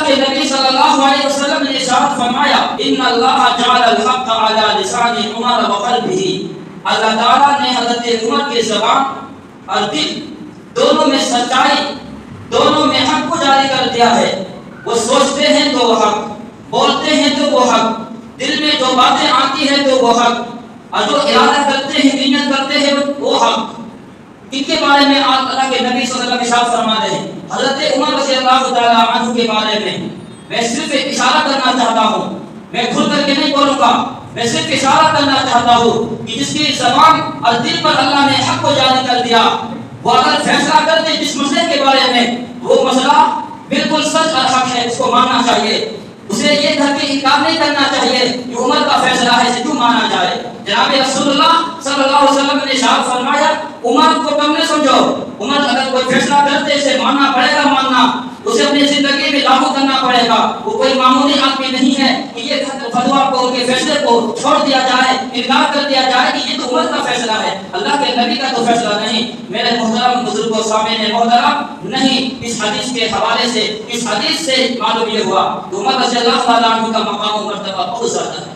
کے نبی صلی اللہ علیہ وسلم نے ارشاد فرمایا ان اللہ جعل الحق علی لسان عمر وقلبہ، اللہ تعالیٰ نے حضرت عمر کے زبان اور دل دونوں میں سچائی، دونوں میں حق کو جاری کر دیا ہے۔ وہ سوچتے ہیں تو وہ حق، بولتے ہیں تو وہ حق، دل میں جو باتیں آتی ہیں تو وہ حق، اور جو ارادہ کرتے ہیں، نیت کرتے ہیں وہ حق۔ ان کے بارے میں اللہ کے نبی صلی اللہ علیہ وسلم ارشاد فرما رہے ہیں حضرت عمر رضی اللہ تعالیٰ عنہ کے بارے میں صرف ایک اشارہ کرنا چاہتا ہوں، میں کھل کر کے نہیں بولوں گا، میں صرف اشارہ کرنا چاہتا ہوں کہ جس کی زبان اور دل پر اللہ نے حق کو جاری کر دیا، وہ اگر فیصلہ کرتے جس مسئلے کے بارے میں، وہ مسئلہ بالکل سچ اور حق ہے، اس کو ماننا چاہیے، اسے یہ کر کے انکار نہیں کرنا چاہیے کہ عمر کا فیصلہ ہے اسے کیوں مانا جائے۔ جناب رسول اللہ صلی اللہ علیہ وسلم نے ارشاد فرمایا عمر کو کم نہ سمجھو، عمر اگر کوئی فیصلہ کرتے اسے ماننا پڑے گا، ماننا اسے اپنی زندگی میں لاگو کرنا پڑے گا، وہ کوئی معمولی آدمی نہیں ہے کہ یہ فتویٰ کو، ان کے فیصلے کو چھوڑ دیا جائے، انکار کر دیا جائے کہ یہ تو عمر کا فیصلہ ہے، اللہ کے نبی کا تو فیصلہ نہیں۔ میرے محترم بزرگوں، سامعین محترم، نہیں، اس حدیث کے حوالے سے، اس حدیث سے معلوم یہ ہوا کہ عمر رضی اللہ تعالیٰ عنہ کا مقام و مرتبہ بہت زیادہ ہے۔